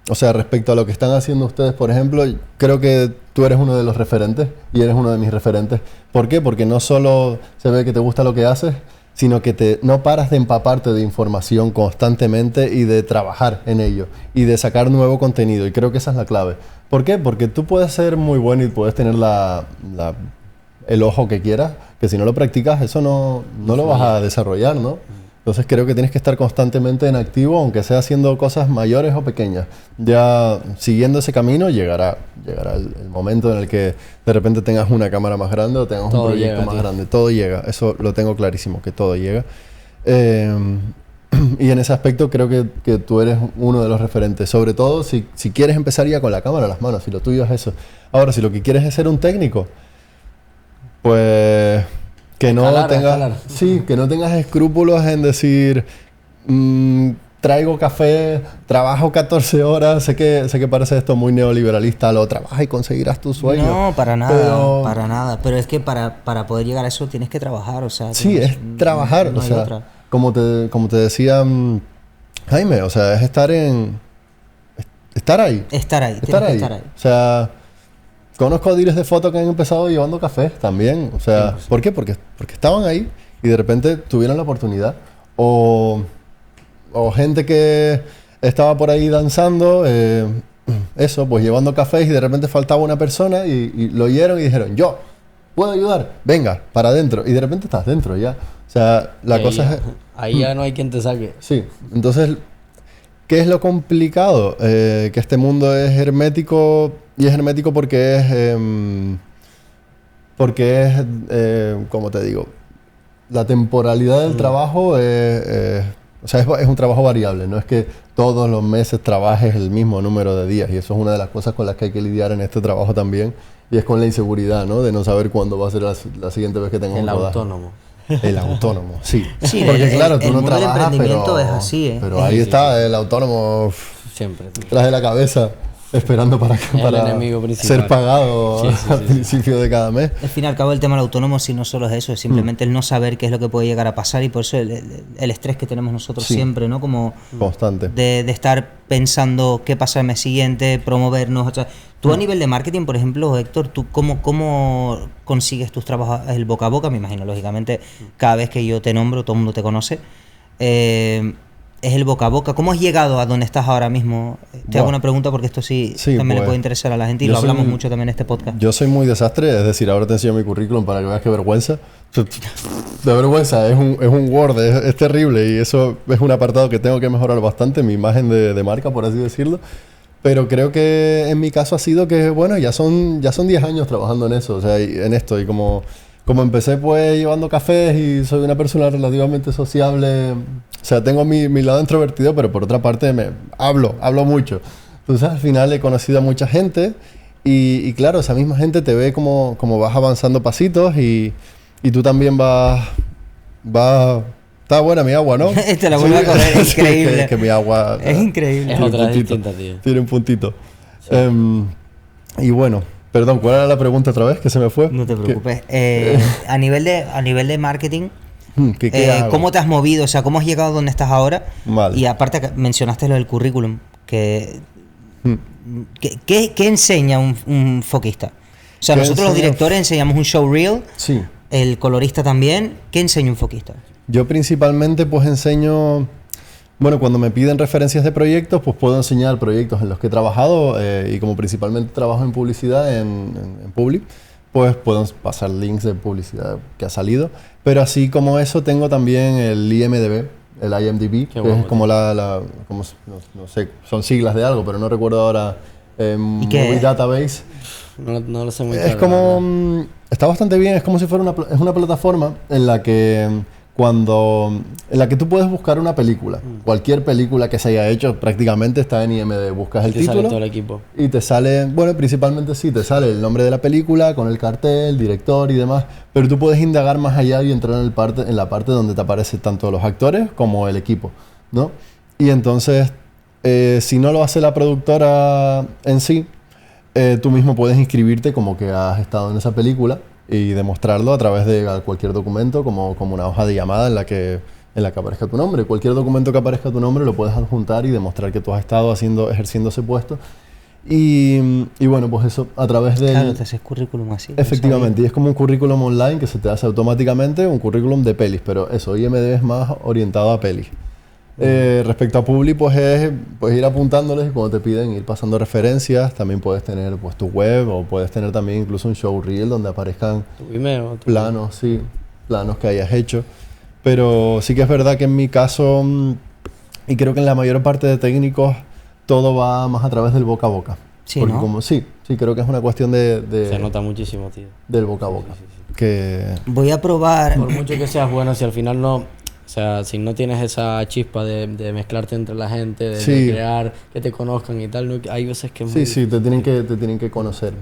Speaker 1: o sea, respecto a lo que están haciendo ustedes, por ejemplo, creo que tú eres uno de los referentes y eres uno de mis referentes. ¿Por qué? Porque no solo se ve que te gusta lo que haces, sino que no paras de empaparte de información constantemente y de trabajar en ello y de sacar nuevo contenido. Y creo que esa es la clave. ¿Por qué? Porque tú puedes ser muy bueno y puedes tener el ojo que quieras, que si no lo practicas, eso no lo vas a desarrollar, ¿no? Entonces creo que tienes que estar constantemente en activo, aunque sea haciendo cosas mayores o pequeñas. Ya siguiendo ese camino llegará el momento en el que de repente tengas una cámara más grande o tengas un proyecto más grande. Todo llega, eso lo tengo clarísimo, que todo llega. Y en ese aspecto creo que tú eres uno de los referentes. Sobre todo si quieres empezar ya con la cámara en las manos, si lo tuyo es eso. Ahora, si lo que quieres es ser un técnico, pues que no tengas escrúpulos en decir traigo café, trabajo 14 horas, sé que parece esto muy neoliberalista, lo trabajas y conseguirás tu sueño.
Speaker 2: No, para nada, pero es que para poder llegar a eso tienes que trabajar, o sea,
Speaker 1: sí, es trabajar, o sea, como te decía Jaime, o sea, es estar ahí.
Speaker 2: Estar ahí.
Speaker 1: O sea, conozco dealers de foto que han empezado llevando café también. O sea, sí. ¿Por qué? Porque estaban ahí y de repente tuvieron la oportunidad. O gente que estaba por ahí danzando, eso, pues llevando cafés y de repente faltaba una persona y lo oyeron y dijeron, yo puedo ayudar, venga, para adentro. Y de repente estás dentro ya. O sea, la cosa es...
Speaker 3: Ahí ya no hay quien te saque.
Speaker 1: Sí, entonces... ¿Qué es lo complicado? Que este mundo es hermético y es hermético porque es, como te digo, la temporalidad del trabajo o sea, es un trabajo variable. No es que todos los meses trabajes el mismo número de días y eso es una de las cosas con las que hay que lidiar en este trabajo también y es con la inseguridad, ¿no? De no saber cuándo va a ser la siguiente vez que tengas un rodaje. El autónomo, sí. Porque claro, tú no trabajas,
Speaker 2: emprendimiento es así,
Speaker 1: pero ahí está el autónomo
Speaker 3: siempre
Speaker 1: tras de la cabeza, esperando para ser pagado al principio de cada mes.
Speaker 2: Al fin y al cabo el tema del autónomo si no solo es eso, es simplemente el no saber qué es lo que puede llegar a pasar y por eso el estrés que tenemos nosotros siempre, ¿no? Como
Speaker 1: constante.
Speaker 2: De estar pensando qué pasa el mes siguiente, promovernos. O sea, tú a nivel de marketing, por ejemplo, Héctor, ¿tú cómo consigues tus trabajos? El boca a boca, me imagino, lógicamente, cada vez que yo te nombro, todo el mundo te conoce. Es el boca a boca. ¿Cómo has llegado a donde estás ahora mismo? Te hago una pregunta porque esto sí también le puede interesar a la gente y lo hablamos mucho también en este podcast.
Speaker 1: Yo soy muy desastre, es decir, ahora te enseño mi currículum para que veas qué vergüenza. De vergüenza, es un Word, es terrible y eso es un apartado que tengo que mejorar bastante, mi imagen de marca, por así decirlo. Pero creo que en mi caso ha sido que, bueno, ya son 10 años trabajando en eso, o sea, en esto y como empecé pues llevando cafés y soy una persona relativamente sociable, o sea, tengo mi lado introvertido, pero por otra parte hablo mucho. Entonces al final he conocido a mucha gente y claro, esa misma gente te ve como vas avanzando pasitos y tú también vas... Está buena mi agua, ¿no?
Speaker 2: Te la vuelvo a coger, es increíble.
Speaker 1: Es que mi agua...
Speaker 2: Es increíble.
Speaker 3: Es otra distinta, tío.
Speaker 1: Tiene un puntito. Sí. Y bueno... Perdón, ¿cuál era la pregunta otra vez? Que se me fue.
Speaker 2: No te preocupes. A nivel de marketing,
Speaker 1: ¿qué hago?
Speaker 2: ¿Cómo te has movido? O sea, ¿cómo has llegado a donde estás ahora?
Speaker 1: Vale.
Speaker 2: Y aparte mencionaste lo del currículum. ¿Qué enseña un foquista? O sea, nosotros los directores enseñamos un showreel.
Speaker 1: Sí.
Speaker 2: El colorista también. ¿Qué enseña un foquista?
Speaker 1: Yo principalmente pues enseño... Bueno, cuando me piden referencias de proyectos, pues puedo enseñar proyectos en los que he trabajado y como principalmente trabajo en publicidad, en Publi, pues puedo pasar links de publicidad que ha salido. Pero así como eso, tengo también el IMDb, el IMDb, que es como como, no sé, son siglas de algo, pero no recuerdo ahora, Movie Database.
Speaker 3: No lo sé muy
Speaker 1: claro. Es como... está bastante bien, es como si fuera una plataforma en la que... en la que tú puedes buscar una película. Cualquier película que se haya hecho prácticamente está en IMDb. Buscas el título.
Speaker 3: Te sale todo el equipo.
Speaker 1: Y te sale, bueno, principalmente sí, te sale el nombre de la película con el cartel, director y demás. Pero tú puedes indagar más allá y entrar en la parte donde te aparecen tanto los actores como el equipo, ¿no? Y entonces, si no lo hace la productora en sí, tú mismo puedes inscribirte como que has estado en esa película y demostrarlo a través de cualquier documento, como una hoja de llamada en la que aparezca tu nombre. Cualquier documento que aparezca tu nombre lo puedes adjuntar y demostrar que tú has estado ejerciendo ese puesto. Y bueno, pues eso, a través de...
Speaker 2: Claro, te haces currículum así.
Speaker 1: Efectivamente, y es como un currículum online que se te hace automáticamente, un currículum de pelis, pero eso, IMDb es más orientado a pelis. Respecto a Publi, pues es ir apuntándoles y cuando te piden ir pasando referencias, también puedes tener pues tu web o puedes tener también incluso un showreel donde aparezcan planos que hayas hecho. Pero sí que es verdad que en mi caso, y creo que en la mayor parte de técnicos, todo va más a través del boca a boca.
Speaker 2: Sí,
Speaker 1: porque
Speaker 2: ¿no?
Speaker 1: sí, creo que es una cuestión de
Speaker 3: se nota muchísimo, tío.
Speaker 1: Del boca a boca.
Speaker 3: Sí.
Speaker 1: Que...
Speaker 2: Voy a probar...
Speaker 3: Por mucho que seas bueno, si al final no... O sea, si no tienes esa chispa de mezclarte entre la gente, de crear, que te conozcan y tal, no, hay veces que es muy difícil.
Speaker 1: te tienen que conocer.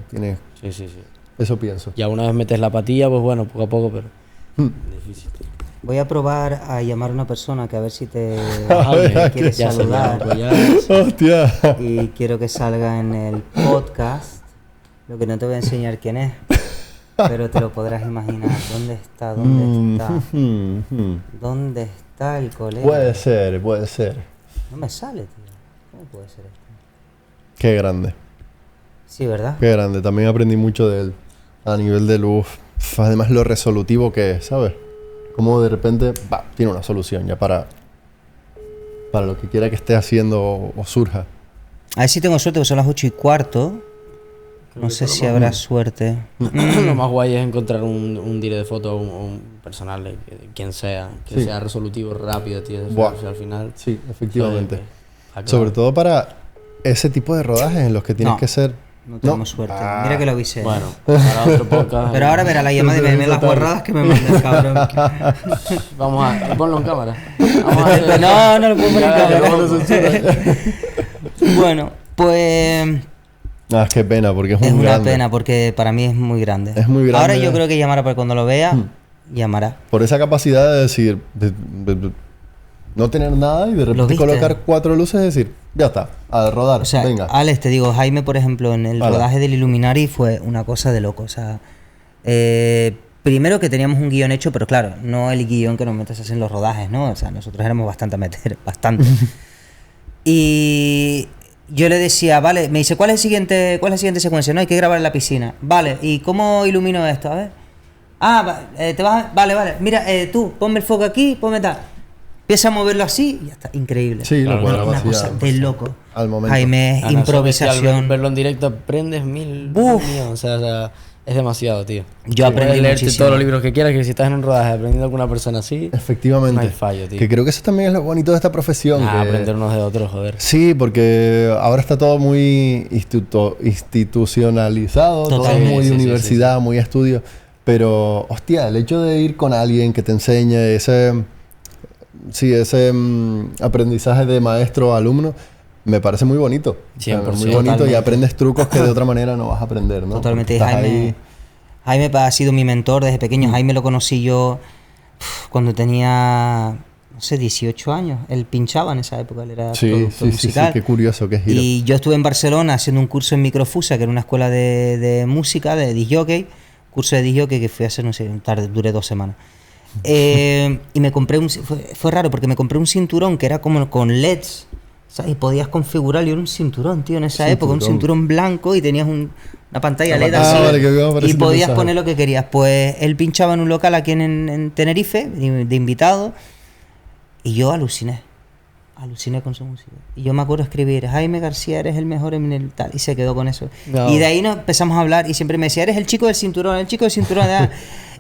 Speaker 3: Sí.
Speaker 1: Eso pienso.
Speaker 3: Ya una vez metes la patilla, pues bueno, poco a poco, pero difícil, tío.
Speaker 2: Voy a probar a llamar a una persona que a ver si te
Speaker 3: quiere
Speaker 2: saludar.
Speaker 1: ¡Hostia!
Speaker 2: Y quiero que salga en el podcast. Lo que no te voy a enseñar quién es. Pero te lo podrás imaginar. ¿Dónde está? ¿Dónde está el colega?
Speaker 1: Puede ser.
Speaker 2: No me sale, tío. ¿Cómo puede ser esto?
Speaker 1: Qué grande.
Speaker 2: Sí, ¿verdad?
Speaker 1: Qué grande. También aprendí mucho de él. A nivel de luz. Además lo resolutivo que es, ¿sabes? Como de repente, tiene una solución ya para lo que quiera que esté haciendo o surja.
Speaker 2: A ver si tengo suerte, porque son las 8:15. No sé si habrá suerte.
Speaker 3: Lo más guay es encontrar un dire de foto o un personal de quien sea, que sea resolutivo, rápido, tío. Al final.
Speaker 1: Sí, efectivamente. Sobre todo para ese tipo de rodajes en los que tienes que ser...
Speaker 2: No tenemos suerte. Mira que lo avisé.
Speaker 3: Bueno, para otro podcast.
Speaker 2: Pero ahora verá la llamada y me las guarradas que me manda el cabrón.
Speaker 3: Vamos a... Ponlo en cámara.
Speaker 2: No lo puedo poner en cámara. Bueno, pues...
Speaker 1: es que pena, porque es muy
Speaker 2: grande.
Speaker 1: grande.
Speaker 2: Es una pena, porque para mí es muy grande.
Speaker 1: Es muy grande.
Speaker 2: Ahora yo creo que llamará, para cuando lo vea, llamará.
Speaker 1: Por esa capacidad de decir, de no tener nada y de repente colocar 4 luces y decir, ya está, a rodar,
Speaker 2: o sea,
Speaker 1: venga.
Speaker 2: Alex, te digo, Jaime, por ejemplo, en el rodaje del Illuminati fue una cosa de loco. O sea, primero que teníamos un guión hecho, pero claro, no el guión que nos metes en los rodajes, ¿no? O sea, nosotros éramos bastante a meter, bastante. Y... yo le decía, vale, me dice, ¿cuál es la siguiente secuencia? No, hay que grabar en la piscina. Vale, ¿y cómo ilumino esto? A ver. Vale, mira, tú, ponme el foco aquí, ponme tal. Empieza a moverlo así y ya está, increíble.
Speaker 1: Sí,
Speaker 2: una cosa de loco.
Speaker 1: Al momento.
Speaker 2: Jaime, improvisación.
Speaker 3: Verlo en directo aprendes mil. O sea, es demasiado, tío.
Speaker 2: Yo aprendí
Speaker 3: leerte
Speaker 2: muchísimo.
Speaker 3: todos los libros que quieras, que si estás en un rodaje aprendiendo con una persona así,
Speaker 1: efectivamente,
Speaker 3: no hay fallo, tío.
Speaker 1: Que creo que eso también es lo bonito de esta profesión.
Speaker 3: Aprender unos de otros, joder.
Speaker 1: Sí, porque ahora está todo muy institucionalizado, todo es muy universidad, muy estudio. Pero, hostia, el hecho de ir con alguien que te enseñe ese aprendizaje de maestro a alumno, me parece muy bonito.
Speaker 3: 100%,
Speaker 1: muy bonito, totalmente. Y aprendes trucos que de otra manera no vas a aprender, ¿no?
Speaker 2: Totalmente. Jaime ha sido mi mentor desde pequeño. Jaime lo conocí yo cuando tenía, no sé, 18 años. Él pinchaba en esa época, él era productor musical. Sí,
Speaker 1: qué curioso, qué giro.
Speaker 2: Y yo estuve en Barcelona haciendo un curso en Microfusa, que era una escuela de música, de disc jockey. Curso de disc jockey que fui a hacer, no sé, duré 2 semanas. Y me compré fue raro porque me compré un cinturón que era como con LEDs, ¿sabes? Y podías configurar. Yo era un cinturón, tío, en esa época, un cinturón blanco y tenías una pantalla LED así, vale, y podías poner lo que querías. Pues él pinchaba en un local aquí en Tenerife de invitado y yo aluciné con su música. Y yo me acuerdo escribir, Jaime García, eres el mejor en el tal, y se quedó con eso. Y de ahí nos empezamos a hablar y siempre me decía, eres el chico del cinturón.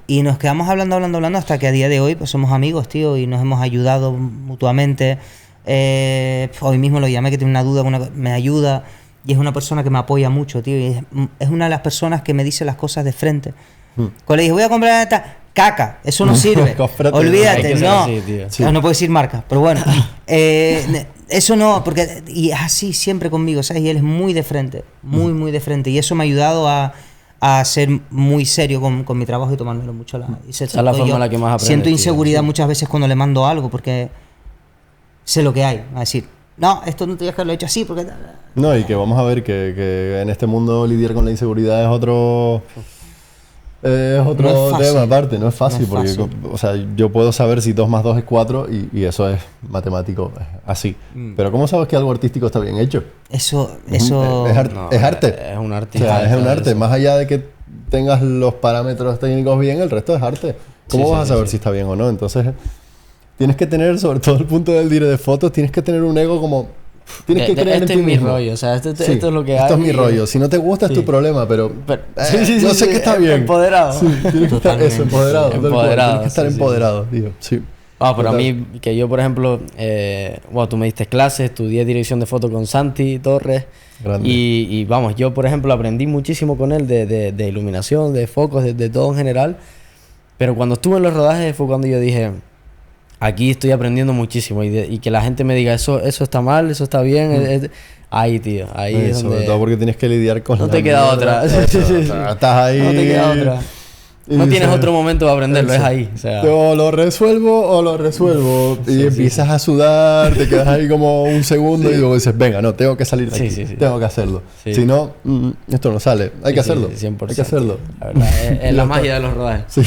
Speaker 2: Y nos quedamos hablando hasta que a día de hoy pues somos amigos, tío, y nos hemos ayudado mutuamente. Hoy mismo lo llamé que tiene una duda, me ayuda, y es una persona que me apoya mucho, tío, y es una de las personas que me dice las cosas de frente. Cuando le dije, voy a comprar esta, caca, eso no sirve. Olvídate, no.
Speaker 3: Así,
Speaker 2: no puedo decir marca, pero bueno. Eso no, porque y es así siempre conmigo, ¿sabes? Y él es muy de frente, muy de frente. Y eso me ha ayudado a ser muy serio con mi trabajo y tomármelo mucho
Speaker 3: esa es la forma en la que más aprendes.
Speaker 2: Siento inseguridad muchas veces cuando le mando algo, porque sé lo que hay. A decir, no, esto no tenías que haberlo hecho así, porque...
Speaker 1: No, y que vamos a ver que en este mundo lidiar con la inseguridad es otro tema aparte, no es fácil, porque o sea, yo puedo saber si 2 más 2 es 4 y eso es matemático, así. Pero ¿cómo sabes que algo artístico está bien hecho?
Speaker 2: Eso
Speaker 1: es arte.
Speaker 3: Es un arte.
Speaker 1: O sea, es un arte. Más allá de que tengas los parámetros técnicos bien, el resto es arte. ¿Cómo vas a saber si está bien o no? Entonces, tienes que tener, sobre todo el punto del dire de fotos, tienes que tener un ego como... Tienes que creer en ti mismo.
Speaker 3: Este es mi rollo, o sea, esto es lo que hay.
Speaker 1: Esto es mi rollo. Si no te gusta es tu problema, pero yo sé que está bien.
Speaker 3: Empoderado.
Speaker 1: Sí, tienes que estar eso, empoderado. Tienes que estar empoderado, tío. Sí.
Speaker 3: Pero a mí, que yo, por ejemplo, tú me diste clases, estudié dirección de foto con Santi Torres. Y vamos, yo, por ejemplo, aprendí muchísimo con él de iluminación, de focos, de todo en general. Pero cuando estuve en los rodajes fue cuando yo dije... Aquí estoy aprendiendo muchísimo y que la gente me diga eso está mal, eso está bien. Ahí, tío, ahí es donde...
Speaker 1: Sobre todo porque tienes que lidiar con...
Speaker 3: No te queda otra.
Speaker 1: Estás ahí...
Speaker 3: No te queda otra. No tienes otro momento para aprenderlo, es ahí. O sea.
Speaker 1: O lo resuelvo. Y empiezas a sudar, te quedas ahí como un segundo y luego dices, venga, no, tengo que salir de aquí. Tengo que hacerlo. Si no, esto no sale. Hay que hacerlo.
Speaker 3: 100%.
Speaker 1: Hay que hacerlo.
Speaker 3: La verdad, es la magia de los rodajes.
Speaker 1: Sí.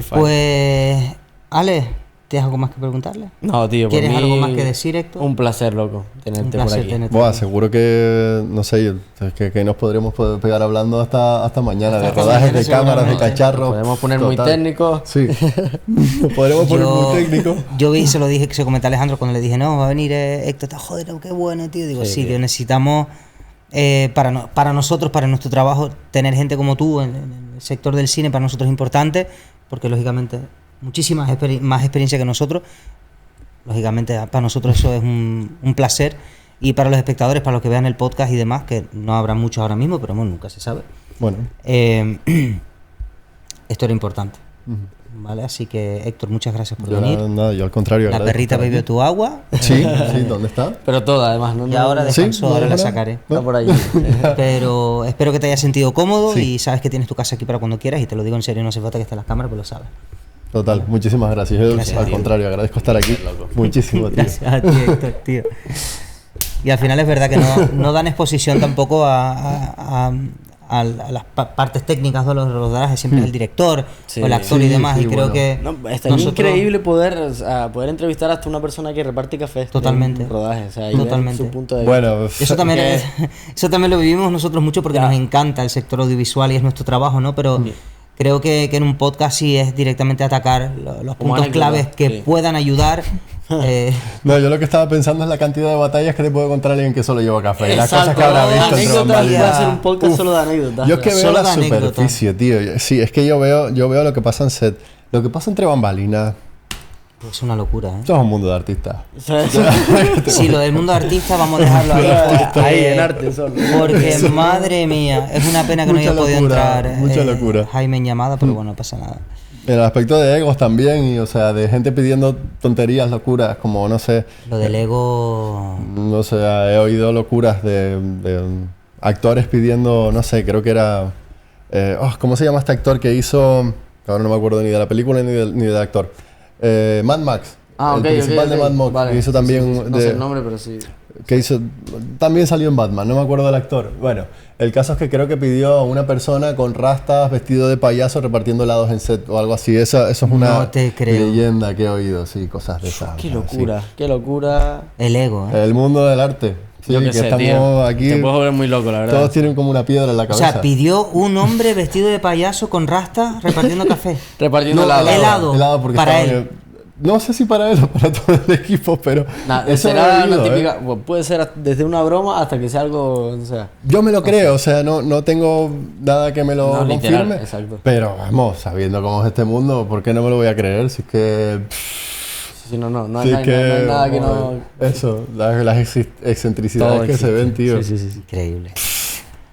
Speaker 2: Pues... Ale, ¿tienes algo más que preguntarle?
Speaker 3: No, tío,
Speaker 2: ¿Quieres algo más que decir, Héctor?
Speaker 3: Un placer, loco, tenerte por aquí.
Speaker 1: Buah, seguro que, no sé, que nos podremos pegar hablando hasta mañana, de rodajes, de cámaras, de cacharros.
Speaker 3: Podemos poner muy técnicos.
Speaker 1: Sí, nos podremos poner muy técnicos.
Speaker 2: Yo vi, se lo dije, que se comenté a Alejandro cuando le dije, no, va a venir Héctor, joder, qué bueno, tío. Digo, sí, que necesitamos, para nosotros, para nuestro trabajo, tener gente como tú en el sector del cine, para nosotros es importante, porque lógicamente... muchísima más experiencia que nosotros. Lógicamente, para nosotros eso es un placer. Y para los espectadores, para los que vean el podcast y demás, que no habrá muchos ahora mismo, pero bueno, nunca se sabe.
Speaker 1: Bueno.
Speaker 2: Esto era importante. ¿Vale? Así que, Héctor, muchas gracias por venir.
Speaker 1: Nada, yo al contrario.
Speaker 2: La perrita bebió tu agua.
Speaker 1: Sí, ¿dónde está?
Speaker 3: Pero toda, además. No,
Speaker 2: y ahora descansó, ahora la sacaré.
Speaker 3: Está por allí.
Speaker 2: Pero espero que te hayas sentido cómodo y sabes que tienes tu casa aquí para cuando quieras. Y te lo digo en serio, no hace falta que estés en las cámaras, pues lo sabes.
Speaker 1: Total, muchísimas gracias.
Speaker 2: Gracias,
Speaker 1: al contrario, agradezco estar aquí. Muchísimo, tío.
Speaker 2: Gracias a ti, Héctor, tío. Y al final es verdad que no dan exposición tampoco a las partes técnicas de los rodajes, siempre es el director o el actor y demás. Y creo que
Speaker 3: está increíble poder entrevistar hasta una persona que reparte café.
Speaker 2: Totalmente.
Speaker 3: En rodajes, o sea,
Speaker 2: totalmente.
Speaker 3: Su punto de
Speaker 1: bueno,
Speaker 2: eso también lo vivimos nosotros mucho porque nos encanta el sector audiovisual y es nuestro trabajo, ¿no? Pero creo que en un podcast sí es directamente atacar los puntos claves que puedan ayudar.
Speaker 1: No, yo lo que estaba pensando es la cantidad de batallas que te puede contar alguien que solo lleva café. Las cosas que habrá visto entre bambalinas.
Speaker 3: Puede hacer un podcast solo de anécdotas.
Speaker 1: Yo es que veo la superficie, tío. Sí, es que yo veo lo que pasa en set. Lo que pasa entre bambalinas.
Speaker 2: Es una locura, ¿eh?
Speaker 1: Esto es un mundo de artistas.
Speaker 2: Sí, lo del mundo de artistas vamos a dejarlo
Speaker 3: ahí en arte solo.
Speaker 2: Porque, madre mía, es una pena que no haya podido entrar
Speaker 1: mucha locura.
Speaker 2: Jaime en llamada, pero bueno, no pasa nada.
Speaker 1: En el aspecto de egos también, y o sea, de gente pidiendo tonterías, locuras, como no sé.
Speaker 2: Lo del ego.
Speaker 1: No sé, he oído locuras de actores pidiendo, no sé, creo que era. ¿Cómo se llama este actor que hizo? Ahora no me acuerdo ni de la película ni del actor. Mad Max. El principal de Mad Max. Vale. Que hizo también.
Speaker 3: No sé el nombre, pero sí.
Speaker 1: Que hizo. También salió en Batman, no me acuerdo del actor. Bueno, el caso es que creo que pidió a una persona con rastas, vestido de payaso, repartiendo helados en set o algo así. Eso es una leyenda que he oído, sí, cosas de esas.
Speaker 3: Qué locura, qué locura.
Speaker 2: El ego, ¿eh?
Speaker 1: El mundo del arte. Sí,
Speaker 3: que sé,
Speaker 1: estamos
Speaker 3: tío.
Speaker 1: aquí.
Speaker 3: Te puedes volver muy loco, la verdad.
Speaker 1: Todos tienen como una piedra en la cabeza.
Speaker 2: O sea, pidió un hombre vestido de payaso con rastas repartiendo café.
Speaker 3: Repartiendo
Speaker 2: helado
Speaker 1: porque
Speaker 2: para él.
Speaker 1: No sé si para él o para todo el equipo, pero...
Speaker 3: eso será la típica... Puede ser desde una broma hasta que sea algo... O sea,
Speaker 1: yo me lo creo, o sea, no tengo nada que me lo confirme.
Speaker 3: Literal, exacto.
Speaker 1: Pero vamos, sabiendo cómo es este mundo, ¿por qué no me lo voy a creer? Si es que...
Speaker 3: Sí, no hay nada que no...
Speaker 1: Eso, las excentricidades que se ven, tío.
Speaker 3: Sí.
Speaker 2: Increíble.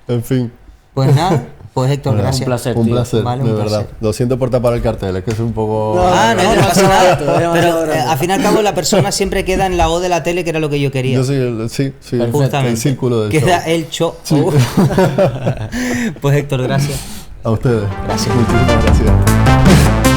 Speaker 1: En fin.
Speaker 2: Pues nada, Pues Héctor, gracias.
Speaker 3: Un placer,
Speaker 1: un placer,
Speaker 2: vale,
Speaker 1: de verdad. Lo siento por tapar el cartel, es que es un poco...
Speaker 2: No, no pasa nada. Pero al fin y al cabo la persona siempre queda en la O de la tele, que era lo que yo quería.
Speaker 1: Yo sí,
Speaker 2: justamente.
Speaker 1: El círculo del
Speaker 2: queda
Speaker 1: show.
Speaker 2: el show.
Speaker 1: Sí.
Speaker 2: Pues Héctor, gracias.
Speaker 1: A ustedes.
Speaker 2: Gracias.
Speaker 1: Muchísimas gracias.